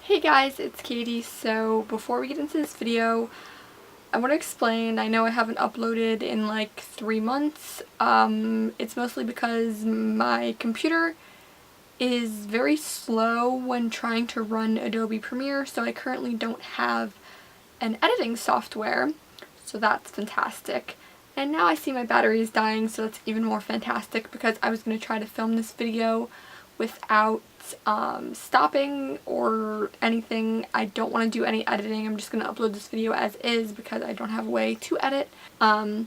Hey guys, it's Katie. So before we get into this video, I want to explain, I know I haven't uploaded in like 3 months. It's mostly because my computer is very slow when trying to run Adobe Premiere, so I currently don't have an editing software, so that's fantastic. And now I see my battery is dying, so that's even more fantastic because I was going to try to film this video without stopping or anything. I don't want to do any editing. I'm just going to upload this video as is because I don't have a way to edit. But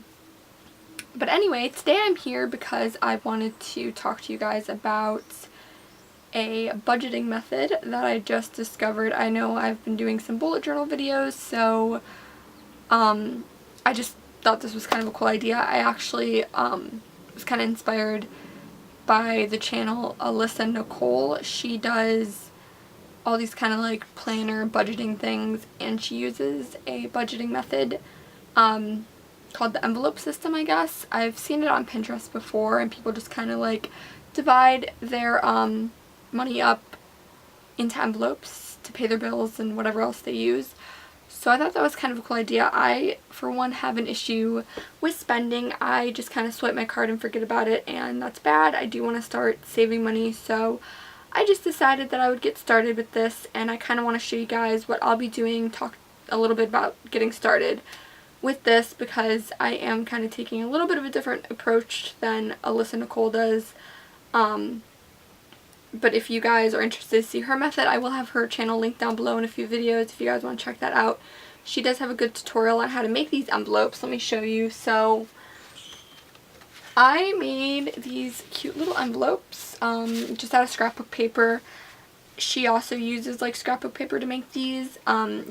anyway, today I'm here because I wanted to talk to you guys about a budgeting method that I just discovered. I know I've been doing some bullet journal videos, so I just thought this was kind of a cool idea. I actually was kind of inspired by the channel Alyssa Nicole. She does all these kind of like planner budgeting things, and she uses a budgeting method called the envelope system, I guess. I've seen it on Pinterest before, and people just kind of like divide their money up into envelopes to pay their bills and whatever else they use. So I thought that was kind of a cool idea. I, for one, have an issue with spending. I just kind of swipe my card and forget about it, and that's bad. I do want to start saving money, so I just decided that I would get started with this, and I kind of want to show you guys what I'll be doing, talk a little bit about getting started with this, because I am kind of taking a little bit of a different approach than Alyssa Nicole does. But if you guys are interested to see her method, I will have her channel linked down below in a few videos if you guys want to check that out. She does have a good tutorial on how to make these envelopes. Let me show you. So I made these cute little envelopes just out of scrapbook paper. She also uses like scrapbook paper to make these.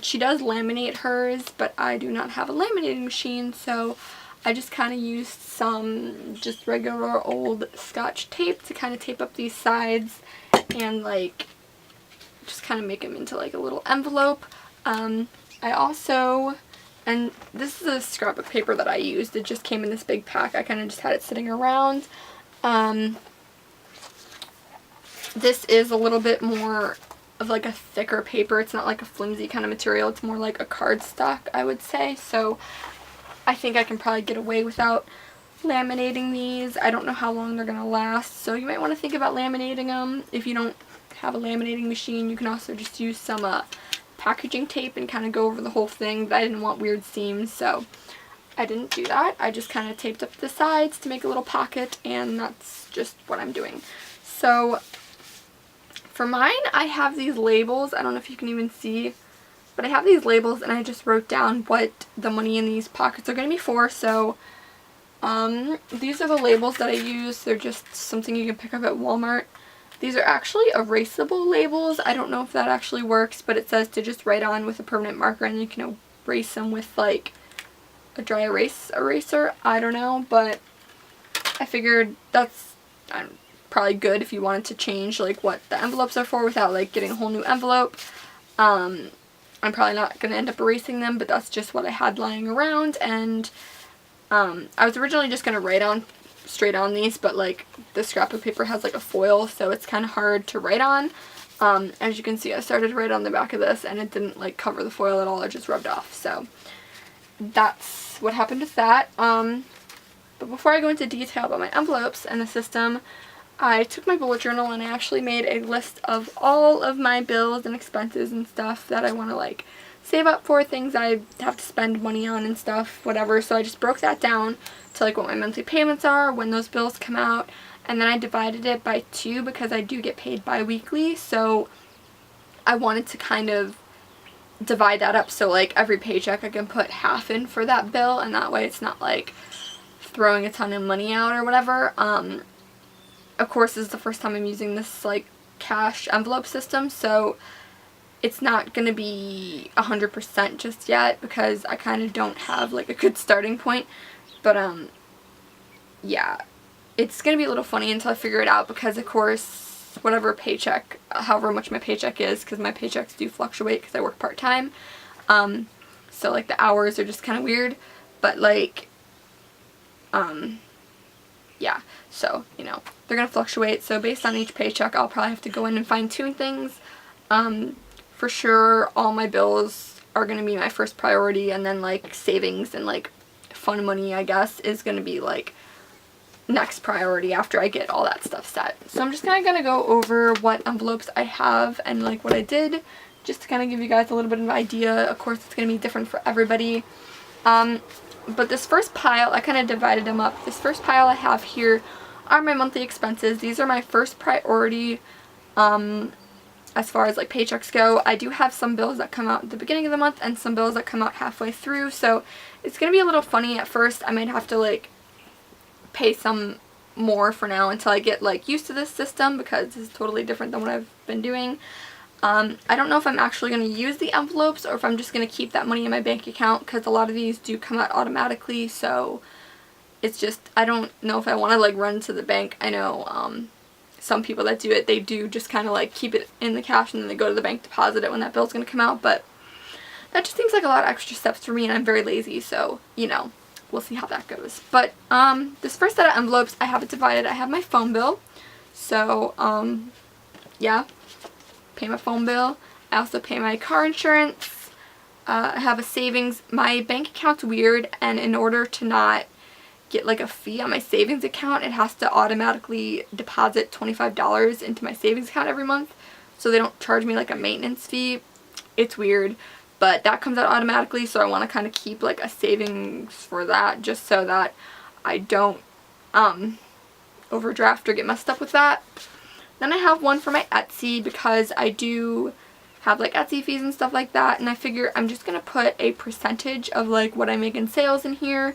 She does laminate hers, but I do not have a laminating machine, so I just kind of used some just regular old Scotch tape to kind of tape up these sides and like just kind of make them into like a little envelope. I also, and this is a scrapbook paper that I used, it just came in this big pack. I kind of just had it sitting around. This is a little bit more of like a thicker paper. It's not like a flimsy kind of material. It's more like a cardstock, I would say. So I think I can probably get away without laminating these. I don't know how long they're going to last, so you might want to think about laminating them. If you don't have a laminating machine, you can also just use some packaging tape and kind of go over the whole thing, but I didn't want weird seams, so I didn't do that. I just kind of taped up the sides to make a little pocket, and that's just what I'm doing. So for mine, I have these labels. I don't know if you can even see, but I have these labels, and I just wrote down what the money in these pockets are going to be for. So these are the labels that I use. They're just something you can pick up at Walmart. These are actually erasable labels. I don't know if that actually works, but it says to just write on with a permanent marker, and you can erase them with like a dry erase eraser. I don't know, but I figured that's probably good if you wanted to change like what the envelopes are for without like getting a whole new envelope. I'm probably not going to end up erasing them, but that's just what I had lying around. And I was originally just going to write on straight on these, but like the scrapbook paper has like a foil, so it's kind of hard to write on. As you can see, I started to write on the back of this, and it didn't like cover the foil at all. It just rubbed off. So that's what happened with that. But before I go into detail about my envelopes and the system, I took my bullet journal and I actually made a list of all of my bills and expenses and stuff that I want to like save up for, things I have to spend money on and stuff, whatever. So I just broke that down to like what my monthly payments are, when those bills come out, and then I divided it by 2 because I do get paid bi-weekly. So I wanted to kind of divide that up so like every paycheck I can put half in for that bill, and that way it's not like throwing a ton of money out or whatever. Of course, this is the first time I'm using this like cash envelope system, so it's not going to be 100% just yet because I kind of don't have like a good starting point. But yeah, it's going to be a little funny until I figure it out, because of course whatever paycheck, however much my paycheck is, because my paychecks do fluctuate because I work part-time, so like the hours are just kind of weird, but like yeah, so you know, they're going to fluctuate, so based on each paycheck I'll probably have to go in and fine-tune things. for sure all my bills are going to be my first priority, and then like savings and like fun money, I guess, is going to be like next priority after I get all that stuff set. So I'm just kind of going to go over what envelopes I have and like what I did, just to kind of give you guys a little bit of an idea. Of course, it's going to be different for everybody. But this first pile, I kind of divided them up. This first pile I have here are my monthly expenses. These are my first priority as far as like paychecks go. I do have some bills that come out at the beginning of the month and some bills that come out halfway through, so it's going to be a little funny at first. I might have to like pay some more for now until I get like used to this system, because it's totally different than what I've been doing. I don't know if I'm actually going to use the envelopes or if I'm just going to keep that money in my bank account, because a lot of these do come out automatically, so it's just, I don't know if I want to like run to the bank. I know some people that do it, they do just kind of like keep it in the cash and then they go to the bank, deposit it when that bill's going to come out, but that just seems like a lot of extra steps for me, and I'm very lazy, so, you know, we'll see how that goes. But this first set of envelopes, I have it divided. I have my phone bill, so yeah, pay my phone bill. I also pay my car insurance. I have a savings. My bank account's weird, and in order to not get like a fee on my savings account, it has to automatically deposit $25 into my savings account every month, so they don't charge me like a maintenance fee. It's weird, but that comes out automatically, so I want to kind of keep like a savings for that, just so that I don't overdraft or get messed up with that. Then I have one for my Etsy, because I do have like Etsy fees and stuff like that, and I figure I'm just going to put a percentage of like what I make in sales in here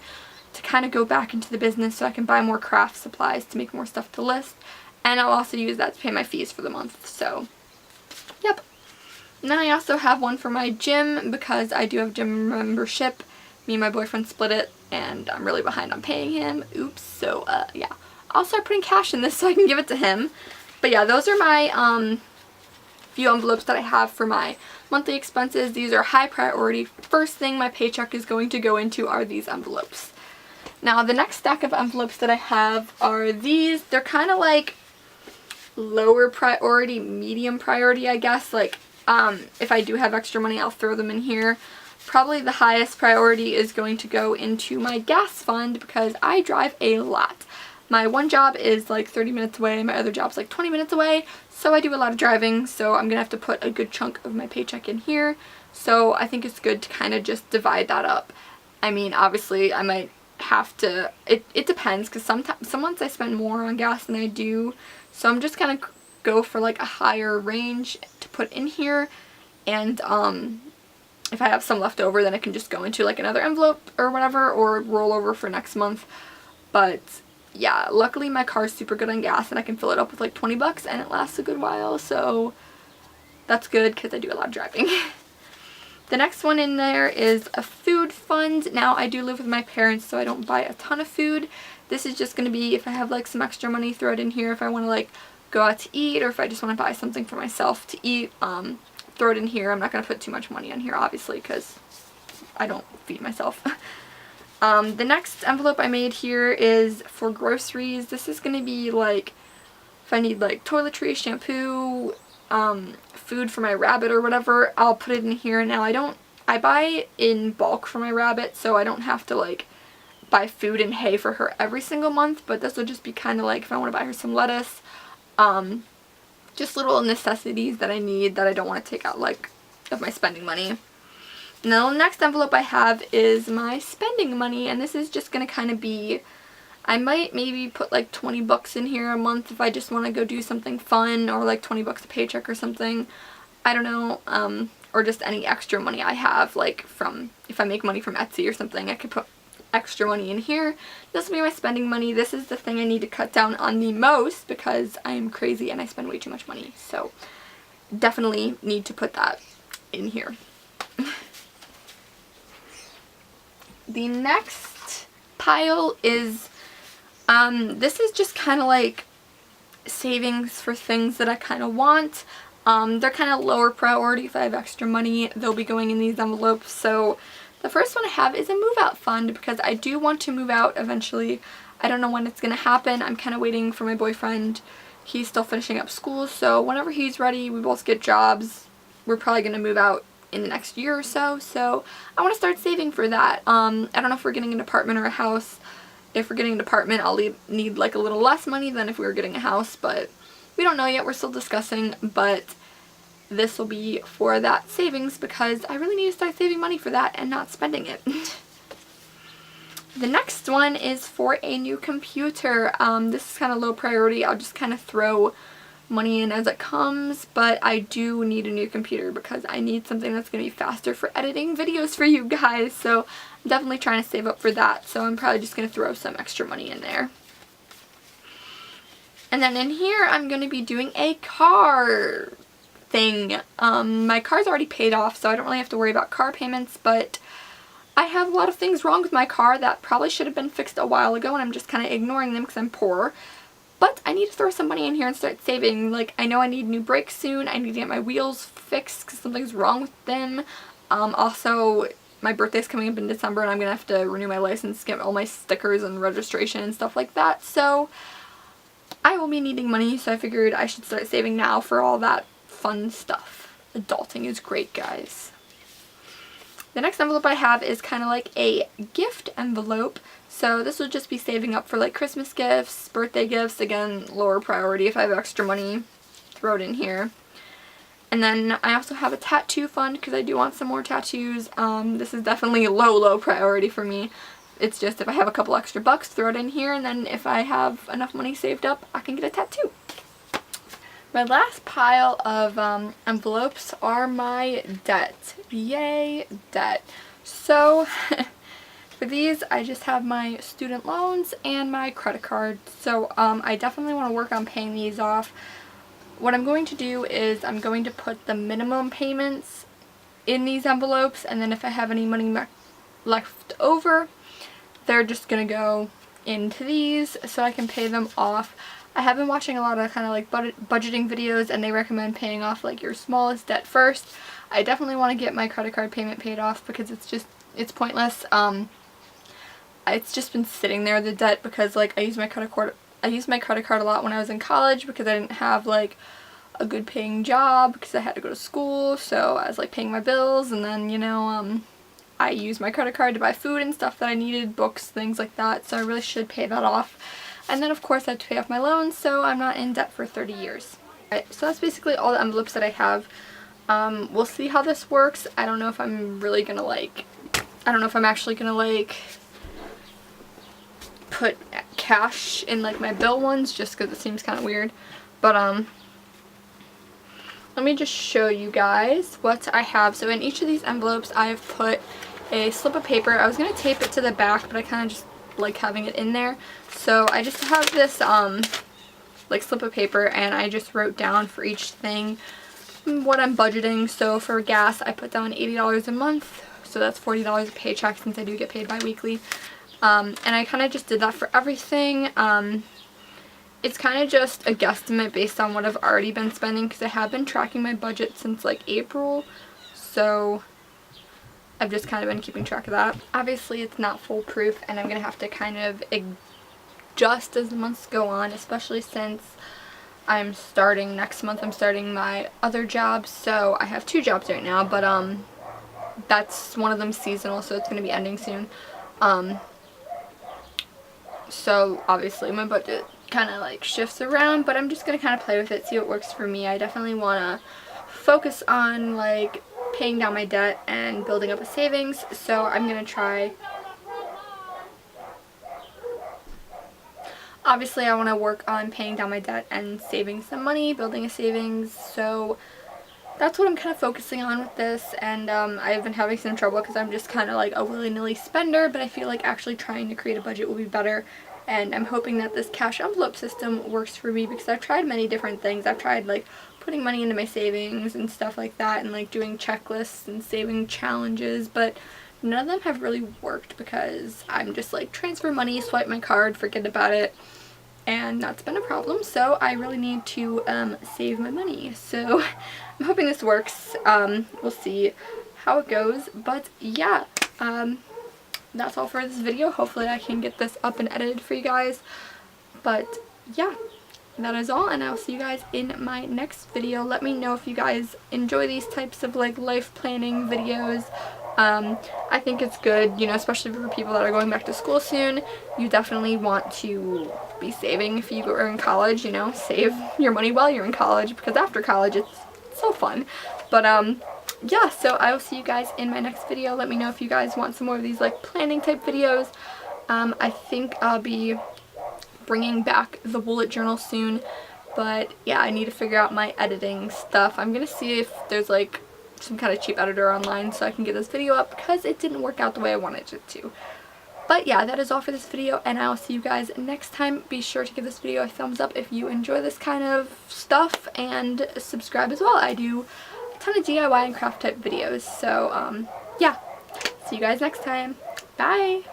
to kind of go back into the business so I can buy more craft supplies to make more stuff to list, and I'll also use that to pay my fees for the month. So yep. And then I also have one for my gym, because I do have gym membership. Me and my boyfriend split it, and I'm really behind on paying him. Oops. So yeah, I'll start putting cash in this so I can give it to him. But yeah, those are my few envelopes that I have for my monthly expenses. These are high priority. First thing my paycheck is going to go into are these envelopes. Now the next stack of envelopes that I have are these. They're kind of like lower priority, medium priority, I guess. Like if I do have extra money, I'll throw them in here. Probably the highest priority is going to go into my gas fund, because I drive a lot. My one job is like 30 minutes away, my other job's like 20 minutes away, so I do a lot of driving, so I'm going to have to put a good chunk of my paycheck in here. So I think it's good to kind of just divide that up. I mean, obviously I might have to, it depends, because some months I spend more on gas than I do, so I'm just going to go for like a higher range to put in here, and if I have some left over, then it can just go into like another envelope or whatever, or roll over for next month. But yeah, luckily my car's super good on gas, and I can fill it up with like 20 bucks and it lasts a good while, so that's good because I do a lot of driving. The next one in there is a food fund. Now I do live with my parents, so I don't buy a ton of food. This is just going to be if I have like some extra money, throw it in here. If I want to like go out to eat, or if I just want to buy something for myself to eat, throw it in here. I'm not going to put too much money on here, obviously, because I don't feed myself. The next envelope I made here is for groceries. This is going to be like if I need like toiletries, shampoo, food for my rabbit or whatever, I'll put it in here. Now I buy in bulk for my rabbit, so I don't have to like buy food and hay for her every single month, but this will just be kind of like if I want to buy her some lettuce, just little necessities that I need that I don't want to take out like of my spending money. Now the next envelope I have is my spending money, and this is just going to kind of be, I might maybe put like 20 bucks in here a month if I just want to go do something fun, or like 20 bucks a paycheck or something. I don't know, or just any extra money I have, like from, if I make money from Etsy or something, I could put extra money in here. This will be my spending money. This is the thing I need to cut down on the most because I am crazy and I spend way too much money. So definitely need to put that in here. The next pile is, this is just kind of like savings for things that I kind of want. They're kind of lower priority. If I have extra money, they'll be going in these envelopes. So the first one I have is a move out fund, because I do want to move out eventually. I don't know when it's going to happen. I'm kind of waiting for my boyfriend. He's still finishing up school, so whenever he's ready, we both get jobs. we're probably going to move out in the next year or so, so I want to start saving for that. I don't know if we're getting an apartment or a house. If we're getting an apartment, I'll need like a little less money than if we were getting a house, but we don't know yet. We're still discussing, but this will be for that savings because I really need to start saving money for that and not spending it. The next one is for a new computer. This is kind of low priority. I'll just kind of throw money in as it comes, but I do need a new computer because I need something that's going to be faster for editing videos for you guys, so I'm definitely trying to save up for that, so I'm probably just going to throw some extra money in there. And then in here I'm going to be doing a car thing. My car's already paid off, so I don't really have to worry about car payments, but I have a lot of things wrong with my car that probably should have been fixed a while ago, and I'm just kind of ignoring them because I'm poor. But I need to throw some money in here and start saving. Like, I know I need new brakes soon. I need to get my wheels fixed because something's wrong with them. Also, my birthday's coming up in December and I'm going to have to renew my license, get all my stickers and registration and stuff like that. So, I will be needing money, so I figured I should start saving now for all that fun stuff. Adulting is great, guys. The next envelope I have is kind of like a gift envelope. So this will just be saving up for like Christmas gifts, birthday gifts. Again, lower priority. If I have extra money, throw it in here. And then I also have a tattoo fund because I do want some more tattoos. This is definitely low priority for me. It's just if I have a couple extra bucks, throw it in here. And then if I have enough money saved up, I can get a tattoo. My last pile of envelopes are my debt. Yay, debt. So, for these, I just have my student loans and my credit card. So, I definitely want to work on paying these off. What I'm going to do is I'm going to put the minimum payments in these envelopes, and then if I have any money left over, they're just going to go into these so I can pay them off. I have been watching a lot of kind of like budgeting videos, and they recommend paying off like your smallest debt first. I definitely want to get my credit card payment paid off because it's pointless. It's just been sitting there, the debt, because like I used my credit card a lot when I was in college because I didn't have like a good paying job because I had to go to school, so I was like paying my bills, and then I used my credit card to buy food and stuff that I needed, books, things like that, so I really should pay that off. And then of course I have to pay off my loans, so I'm not in debt for 30 years. Alright, so that's basically all the envelopes that I have. We'll see how this works. I don't know if I'm really gonna actually gonna put cash in like my bill ones just because it seems kind of weird. But let me just show you guys what I have. So in each of these envelopes I've put a slip of paper. I was gonna tape it to the back, but I kind of just like having it in there. So I just have this like slip of paper, and I just wrote down for each thing what I'm budgeting. So for gas I put down $80 a month, so that's $40 a paycheck since I do get paid bi-weekly. And I kind of just did that for everything. It's kind of just a guesstimate based on what I've already been spending because I have been tracking my budget since like April, so I've just kind of been keeping track of that. Obviously it's not foolproof, and I'm going to have to kind of adjust as the months go on, especially since next month I'm starting my other job. So I have 2 jobs right now, but that's one of them seasonal, so it's going to be ending soon. So obviously my budget kind of like shifts around, but I'm just going to kind of play with it, see what works for me. I definitely want to focus on like paying down my debt and building up a savings, so I'm going to try. Obviously I want to work on paying down my debt and saving some money, building a savings, so that's what I'm kind of focusing on with this. And I've been having some trouble because I'm just kind of like a willy-nilly spender, but I feel like actually trying to create a budget will be better. And I'm hoping that this cash envelope system works for me because I've tried many different things. I've tried like putting money into my savings and stuff like that, and like doing checklists and saving challenges, but none of them have really worked because I'm just like transfer money, swipe my card, forget about it, and that's been a problem. So I really need to save my money. So I'm hoping this works. We'll see how it goes, but yeah, that's all for this video. Hopefully I can get this up and edited for you guys, but yeah, that is all, and I'll see you guys in my next video. Let me know if you guys enjoy these types of like life planning videos. I think it's good, you know, especially for people that are going back to school soon. You definitely want to be saving if you are in college, you know, save your money while you're in college, because after college it's so fun. But yeah, so I will see you guys in my next video. Let me know if you guys want some more of these like planning type videos. I think I'll be bringing back the bullet journal soon, but yeah, I need to figure out my editing stuff. I'm gonna see if there's like some kind of cheap editor online so I can get this video up, because it didn't work out the way I wanted it to. But yeah, that is all for this video, and I'll see you guys next time. Be sure to give this video a thumbs up if you enjoy this kind of stuff, and subscribe as well. I do a ton of DIY and craft type videos, so yeah, see you guys next time. Bye!